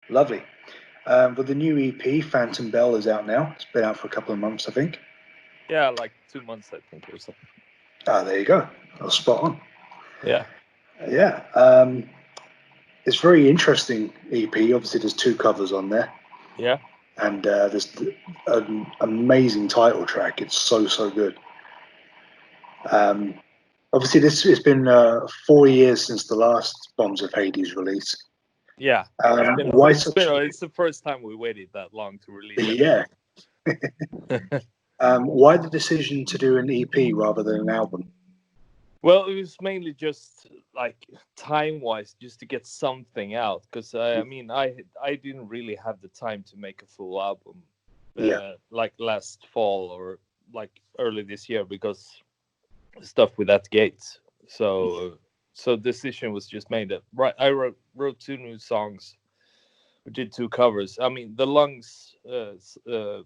Lovely. But the new EP, Phantom Bell, is out now. It's been out for a couple of months, I think. Yeah, like 2 months, I think, or something. Ah, there you go. That's spot on. Yeah. Yeah. It's very interesting EP. Obviously, there's 2 covers on there. Yeah. And there's an amazing title track. It's so good. Obviously, it's been 4 years since the last Bombs of Hades release. Yeah. Why such? It's the first time we waited that long to release it. Yeah. Why the decision to do an EP rather than an album? Well, it was mainly just like time-wise, just to get something out. Because I didn't really have the time to make a full album, like last fall or like early this year, because stuff with At the Gates. So decision was just made that I wrote 2 new songs. We did 2 covers. I mean, the Lungs, the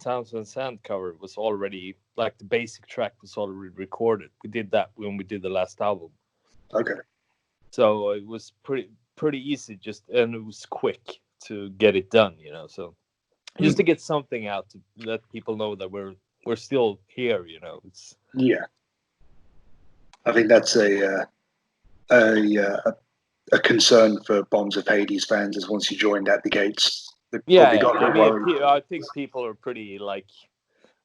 Townsend Sand cover was already, like, the basic track was already recorded. We did that when we did the last album. Okay. So it was pretty easy, and it was quick to get it done, So just to get something out to let people know that we're still here, It's I think that's a concern for Bombs of Hades fans is once you joined At the Gates. I think people are pretty like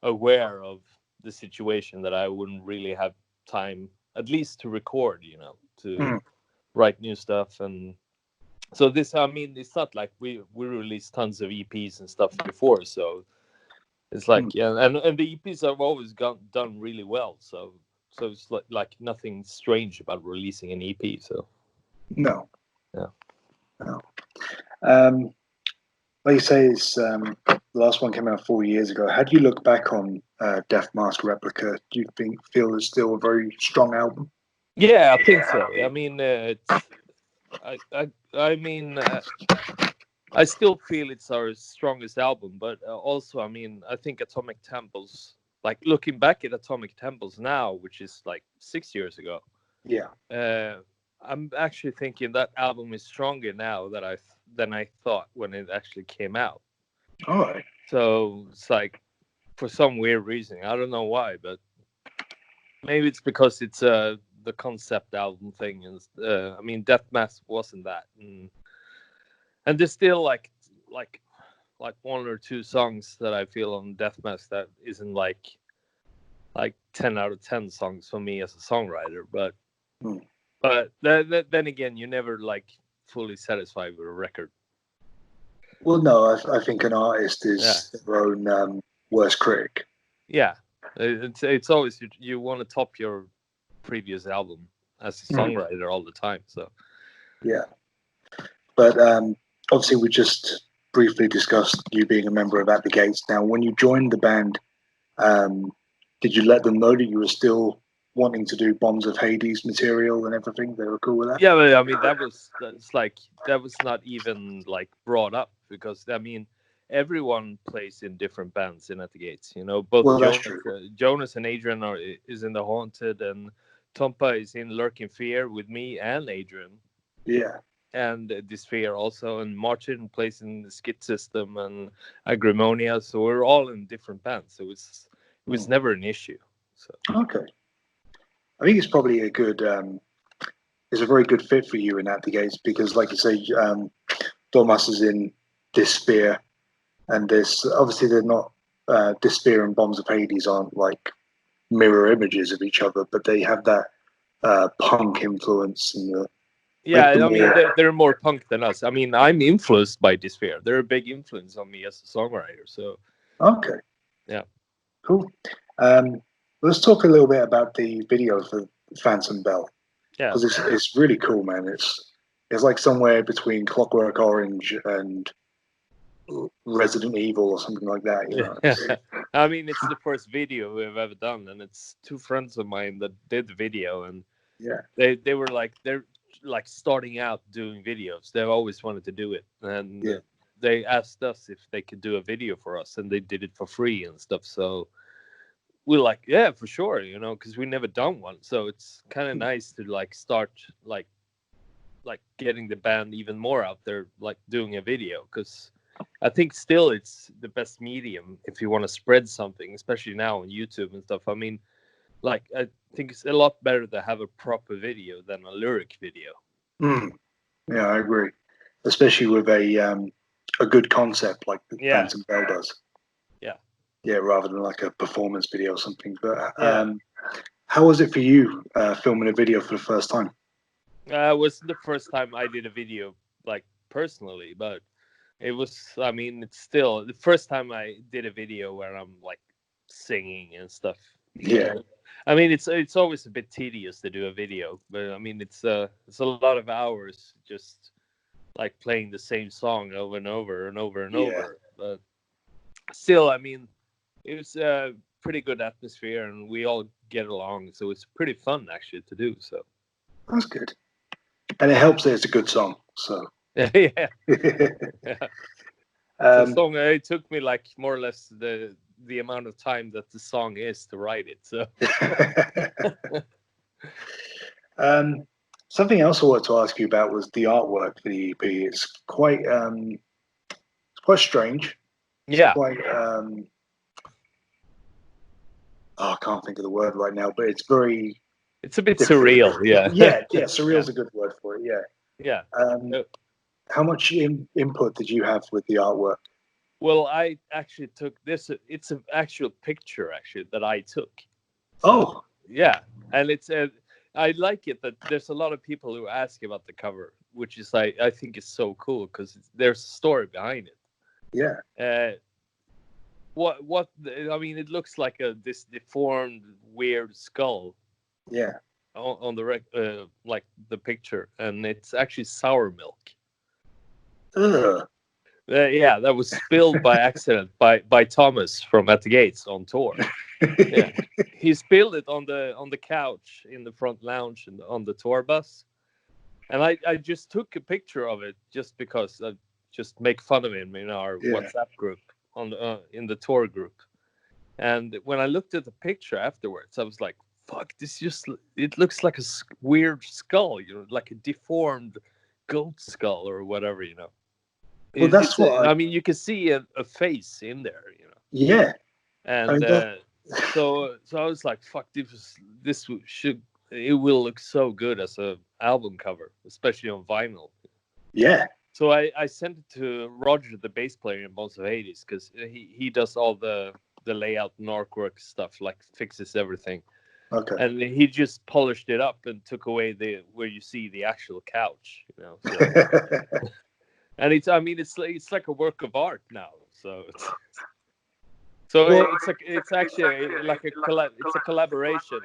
aware of the situation that I wouldn't really have time, at least to record, to write new stuff. And so this, I mean, it's not like we released tons of EPs and stuff before, so it's like and the EPs have always done really well, so it's like nothing strange about releasing an EP. So no. Like you say, it's the last one came out 4 years ago. How do you look back on Death Mask Replica? Do you feel it's still a very strong album? Yeah, I think so. I mean, I still feel it's our strongest album, but also, I mean, I think Atomic Temples, like looking back at Atomic Temples now, which is like 6 years ago. Yeah. I'm actually thinking that album is stronger now than I thought when it actually came out. All right. So it's like, for some weird reason, I don't know why, but maybe it's because it's the concept album thing. And I mean, Death Mask wasn't that, and there's still like 1 or 2 songs that I feel on Death Mask that isn't like 10 out of 10 songs for me as a songwriter, but then again, you're never like fully satisfied with a record. Well, no, I think an artist is their own worst critic. Yeah, it's always you want to top your previous album as a songwriter all the time. So yeah, but obviously we just briefly discussed you being a member of At the Gates. Now, when you joined the band, did you let them know that you were still wanting to do Bombs of Hades material and everything? They were cool with that? Yeah, but I mean, that was not even like brought up, because I mean, everyone plays in different bands in At the Gates. Both Jonas and Adrian is in The Haunted, and Tompa is in Lurking Fear with me and Adrian. Yeah. And Dysphere also, and Martin plays in the Skit System and Agrimonia. So we're all in different bands. So it was never an issue. So okay, I think it's probably a very good fit for you in At the Gates, because, like you say, Thomas is in Dysphere, and this obviously they're not Dysphere and Bombs of Hades aren't like mirror images of each other, but they have that punk influence and the. Yeah, I mean, they're more punk than us. I mean, I'm influenced by Dysphere. They're a big influence on me as a songwriter. So okay, yeah, cool. Let's talk a little bit about the video for Phantom Bell. Yeah, because it's really cool, man. It's like somewhere between Clockwork Orange and Resident Evil or something like that. I mean, it's the first video we've ever done, and it's 2 friends of mine that did the video, and they were like, they're like starting out doing videos. They've always wanted to do it, and they asked us if they could do a video for us, and they did it for free and stuff. So we're like, yeah, for sure, because we never done one. So it's kind of nice to like start like like getting the band even more out there, like doing a video, because I think still it's the best medium if you want to spread something, especially now on YouTube and stuff. I mean, like I think it's a lot better to have a proper video than a lyric video. Yeah, I agree, especially with a good concept like the Phantom Bell does. Yeah, rather than like a performance video or something. But how was it for you filming a video for the first time? It was the first time I did a video, like personally, but it was, I mean, it's still the first time I did a video where I'm like singing and stuff. Yeah. I mean, it's always a bit tedious to do a video, but I mean, it's a lot of hours just like playing the same song over and over and over and over. But still, I mean, it was a pretty good atmosphere, and we all get along, so it's pretty fun actually to do. So that's good, and it helps that it's a good song. So yeah. The song, it took me like more or less the amount of time that the song is to write it. So something else I wanted to ask you about was the artwork for the EP. It's quite strange. Yeah. Quite I can't think of the word right now, but it's very. It's a bit surreal. Yeah. Surreal is a good word for it. Yeah. How much input did you have with the artwork? Well, I actually took this. It's an actual picture actually that I took. So, yeah, and it's I like it that there's a lot of people who ask about the cover, which is I think is so cool because there's a story behind it. Yeah. What I mean, it looks like this deformed, weird skull. Yeah. On the like the picture, and it's actually sour milk. Yeah, that was spilled by accident by Thomas from At the Gates on tour. Yeah, he spilled it on the couch in the front lounge and on the tour bus, and I just took a picture of it just because I just make fun of him in our WhatsApp group in the tour group. And when I looked at the picture afterwards, I was like, "Fuck! It looks like a weird skull, like a deformed goat skull or whatever, Well, that's what I mean, you can see a face in there, Yeah. And so I was like, "Fuck! It will look so good as a album cover, especially on vinyl." Yeah. So I sent it to Roger, the bass player in Bones of Hades, because he does all the layout and artwork stuff, like fixes everything. Okay. And he just polished it up and took away where you see the actual couch, So. And it's like a work of art now. So it's actually like it's a collaboration.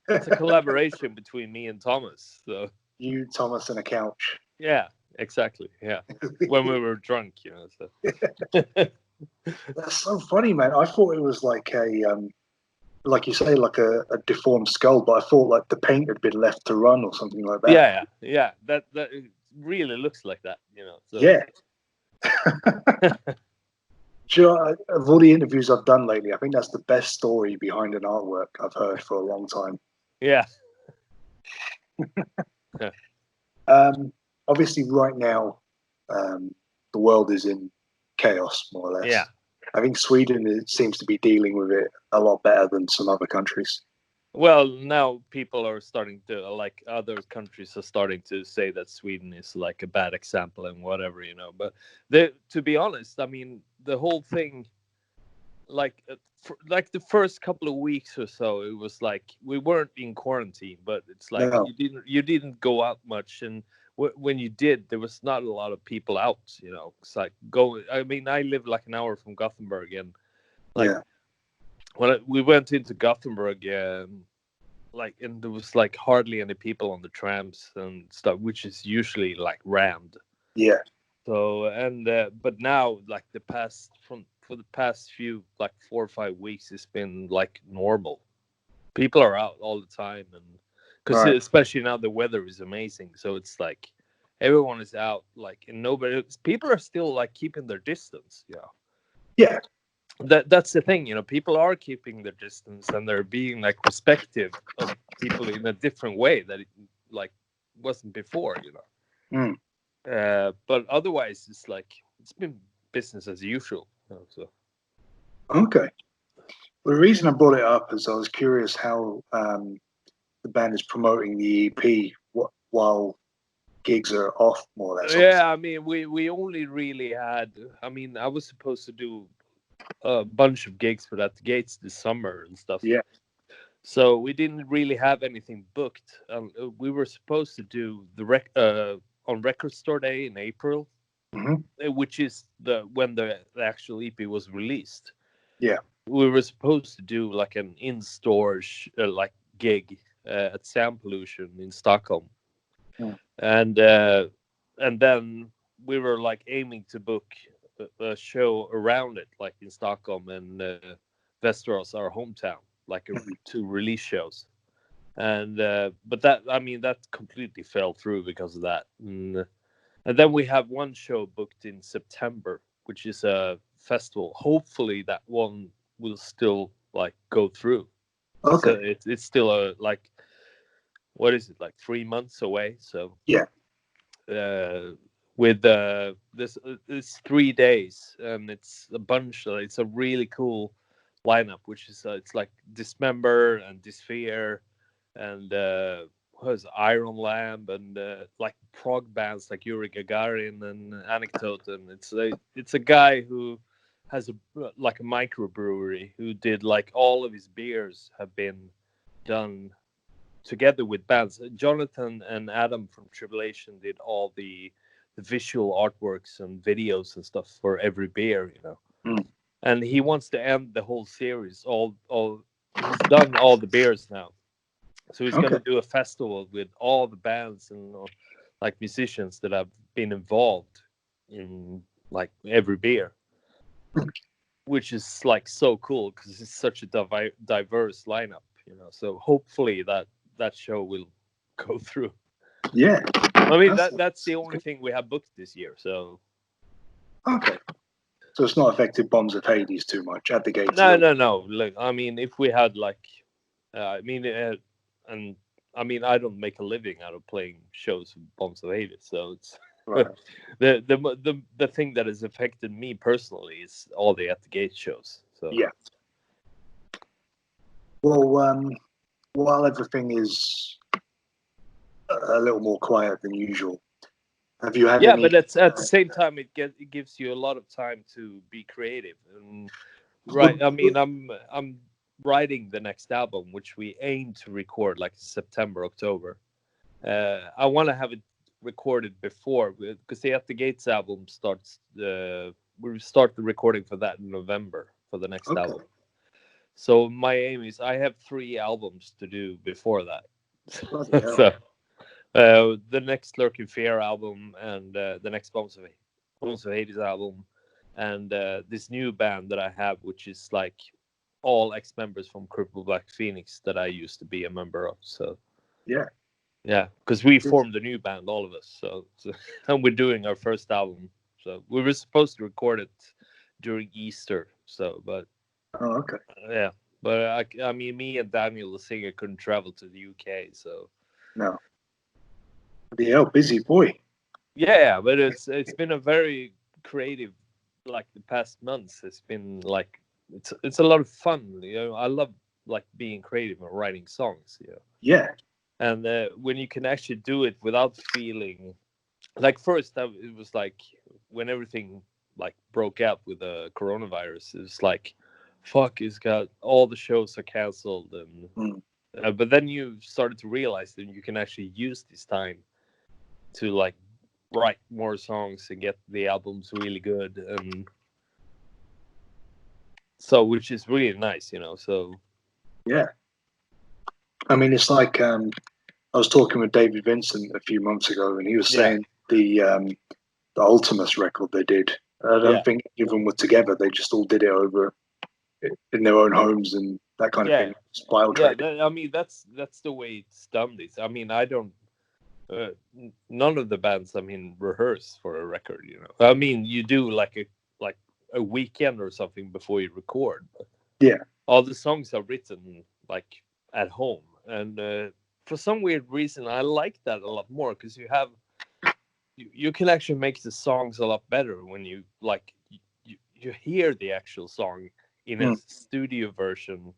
It's a collaboration between me and Thomas. So you, Thomas, and a couch. Yeah, exactly. Yeah, when we were drunk, So. That's so funny, man. I thought it was like like you say, like a deformed skull, but I thought like the paint had been left to run or something like that. Yeah. That really looks like that, So. Yeah. Of all the interviews I've done lately, I think that's the best story behind an artwork I've heard for a long time. Yeah. Obviously, right now, the world is in chaos, more or less. Yeah. I think Sweden seems to be dealing with it a lot better than some other countries. Well, now people are starting to, like other countries are starting to say that Sweden is like a bad example and whatever, But to be honest, I mean, the whole thing, like the first couple of weeks or so, it was like we weren't in quarantine, but it's like you didn't go out much, and when you did, there was not a lot of people out, It's like I mean, I live like an hour from Gothenburg, and like. Yeah. When we went into Gothenburg, and there was like hardly any people on the trams and stuff, which is usually like rammed. Yeah. So but now like for the past few like 4 or 5 weeks, it's been like normal. People are out all the time, and because especially now the weather is amazing, so it's like everyone is out, like, and people are still like keeping their distance. Yeah. That's the thing, people are keeping their distance, and they're being like respectful of people in a different way that like wasn't before, you know. But otherwise, it's been business as usual. You know, so. Okay. Well, the reason I brought it up is I was curious how the band is promoting the EP while gigs are off, more or less. Yeah, I mean, we only really had. I mean, I was supposed to do a bunch of gigs for that Gates this summer and stuff. Yeah. So we didn't really have anything booked. We were supposed to do the on Record Store Day in April, which is when the actual EP was released. Yeah. We were supposed to do like an in-store like gig at Sound Pollution in Stockholm, and then we were like aiming to book a show around it, like in Stockholm and Västerås, our hometown, like 2 release shows. And but that, I mean, that completely fell through because of that. And then we have one show booked in September, which is a festival. Hopefully that one will still like go through. Okay. So it's still like, what is it, like 3 months away? So yeah. With this, it's 3 days, and it's a bunch. It's a really cool lineup, which is it's like Dismember and Dysphere and what is it, Iron Lamb and like prog bands like Yuri Gagarin and Anecdote, and it's a guy who has a microbrewery who did like all of his beers have been done together with bands. Jonathan and Adam from Tribulation did all the visual artworks and videos and stuff for every beer, you know. And he wants to end the whole series. He's done all the beers now, so he's going to do a festival with all the bands and like musicians that have been involved in like every beer, which is like so cool because it's such a diverse lineup, you know. So hopefully that show will go through. Yeah. I mean, that's the only thing we have booked this year. So okay. So it's not affected Bombs of Hades too much at the Gates. No. Look, I mean, if we had like, and I mean, I don't make a living out of playing shows with Bombs of Hades, so it's right. the thing that has affected me personally is all the At the Gate shows. So yeah. Well, while everything is a little more quiet than usual, have you had any? But at the same time, it gives you a lot of time to be creative. And right, I mean, I'm writing the next album, which we aim to record like September, October. I want to have it recorded before, because the At the Gates album starts. We start the recording for that in November for the next album. So my aim is I have 3 albums to do before that. So the next Lurking Fear album and the next Bombs of Hades album, and this new band that I have, which is like all ex-members from Cripple Black Phoenix that I used to be a member of. So yeah, because we formed a new band, all of us. So and we're doing our first album. So we were supposed to record it during Easter. So, but yeah, but I mean, me and Daniel, the singer, couldn't travel to the UK. So no. The busy boy. Yeah, but it's been a very creative, like the past months. It's been like it's a lot of fun. You know, I love like being creative and writing songs. You know? Yeah. And when you can actually do it without feeling like first, it was like when everything like broke out with the coronavirus. It was like, fuck, it's got all the shows are canceled, and but then you started to realize that you can actually use this time to like write more songs and get the albums really good, and so which is really nice, you know. So yeah, I mean, it's like I was talking with David Vincent a few months ago, and he was saying the Ultimus record they did. I don't think any of them were together. They just all did it over in their own homes and that kind of thing. I mean, that's the way it's done. This, I mean, I don't. None of the bands, I mean, rehearse for a record. You know, I mean, you do like a weekend or something before you record. But all the songs are written like at home, and for some weird reason, I like that a lot more because you can actually make the songs a lot better when you like you hear the actual song in a studio version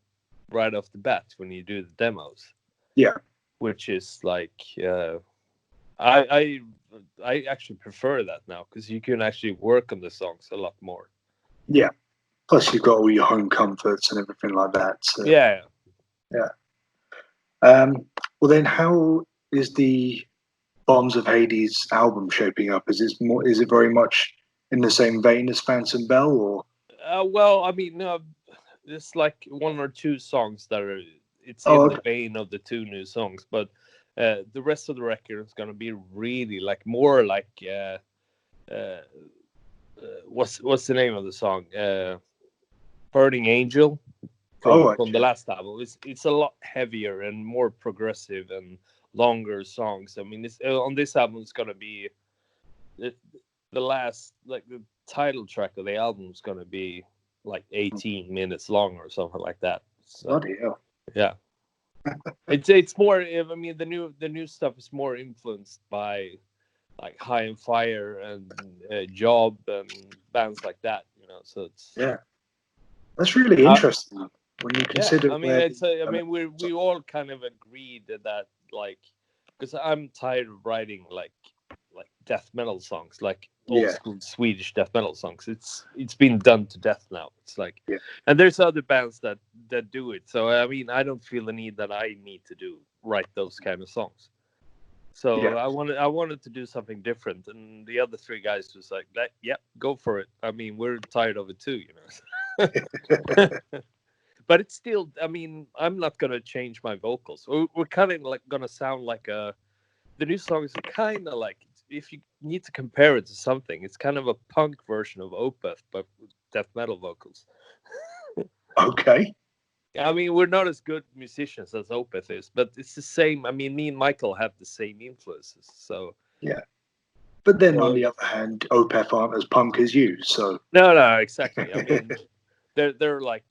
right off the bat when you do the demos. Yeah, which is like I actually prefer that now because you can actually work on the songs a lot more. yeah. Plus, you've got all your home comforts and everything like that. So, Yeah. yeah. Well, then, how is the Bombs of Hades album shaping up? Is it more? Is it very much in the same vein as Phantom Bell, or? Well, I mean, there's like one or two songs that are it's in Okay. the vein of the two new songs, but the rest of the record is gonna be really like more like what's the name of the song? Burning Angel from the last album. It's a lot heavier and more progressive and longer songs. I mean, on this album it's gonna be the last, like the title track of the album is gonna be like 18 minutes long or something like that. So, Bloody hell. yeah, it's more. I mean, the new stuff is more influenced by like High and Fire and Job and bands like that. You know, so it's That's really interesting when you consider. I mean, it's. I mean, we all kind of agreed that like, because I'm tired of writing like death metal songs, like old school Swedish death metal songs. It's been done to death now. It's like, and there's other bands that do it. So I mean, I don't feel the need that I need to write those kind of songs. So I wanted to do something different, and the other three guys was like, "Yeah, go for it." I mean, we're tired of it too, you know. But it's still, I mean, I'm not gonna change my vocals. We're kind of like gonna sound like the new songs are kind of like, if you need to compare it to something, it's kind of a punk version of Opeth, but with death metal vocals. Okay. I mean, we're not as good musicians as Opeth is, but it's the same. I mean, me and Michael have the same influences, so yeah. But then on the other hand, Opeth aren't as punk as you, so no, exactly. I mean, they're like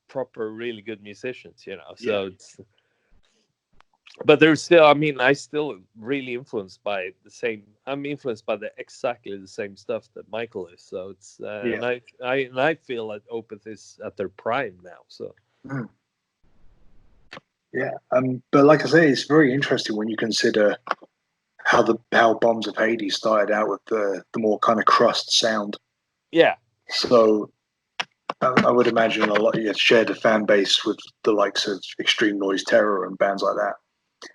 proper, really good musicians, you know. So it's, but there's still, I mean, I still really influenced by the same. I'm influenced by exactly the same stuff that Michael is. So it's and I feel that Opeth is at their prime now. So but like I say, it's very interesting when you consider how Bombs of Hades started out with the more kind of crust sound. Yeah. So I would imagine a lot you shared a fan base with the likes of Extreme Noise Terror and bands like that.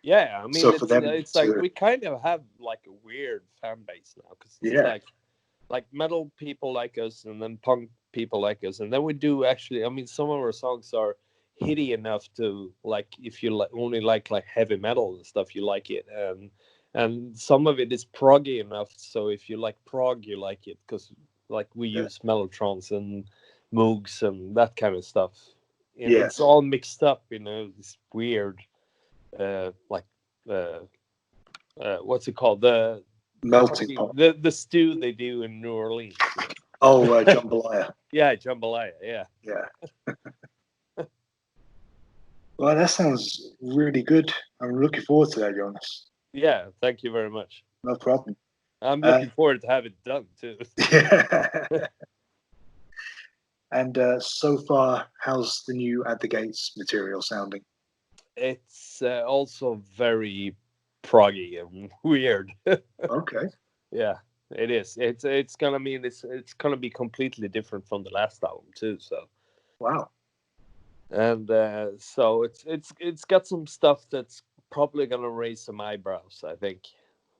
Yeah, I mean, so for them it's like we kind of have like a weird fan base now because it's like metal people like us and then punk people like us, and then we do actually. I mean, some of our songs are hitty enough to like if you only like heavy metal and stuff, you like it, and some of it is proggy enough. So if you like prog, you like it because like we use mellotrons and Moogs and that kind of stuff. And it's all mixed up, you know, this weird. What's it called? The melting pot. The stew they do in New Orleans. Oh, jambalaya. Yeah, jambalaya. Yeah. Well, that sounds really good. I'm looking forward to that, Jonas. Yeah, thank you very much. No problem. I'm looking forward to have it done too. And so far, how's the new At the Gates material sounding? It's also very proggy and weird. Okay. Yeah, it is. It's gonna mean it's gonna be completely different from the last album too. So. Wow. And so it's got some stuff that's probably gonna raise some eyebrows. I think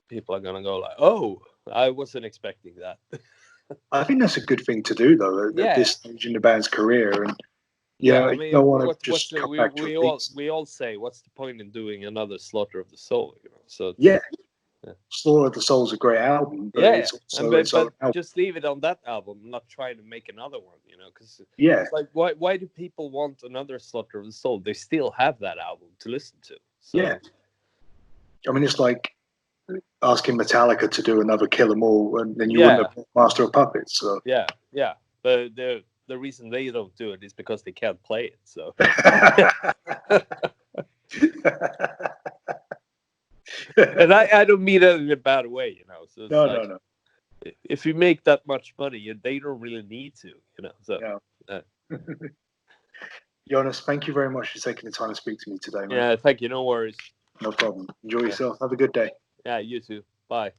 people are gonna go like, "Oh, I wasn't expecting that." I think that's a good thing to do, though, at this stage in the band's career, and I mean, you don't want to just come back to we all say, "What's the point in doing another Slaughter of the Soul?" You know, so Slaughter of the Soul's a great album, but it's also its own album. Just leave it on that album, not try to make another one, you know, because it's like, why do people want another Slaughter of the Soul? They still have that album to listen to. So. Yeah, I mean, it's like asking Metallica to do another Kill 'Em All, and then you wouldn't have Master of Puppets. So yeah, but the reason they don't do it is because they can't play it. So And I don't mean that in a bad way, you know. So it's no. If you make that much money, they don't really need to, you know. So Jonas, thank you very much for taking the time to speak to me today, man. Yeah, thank you. No worries. No problem. Enjoy yourself. Have a good day. Yeah, you too. Bye.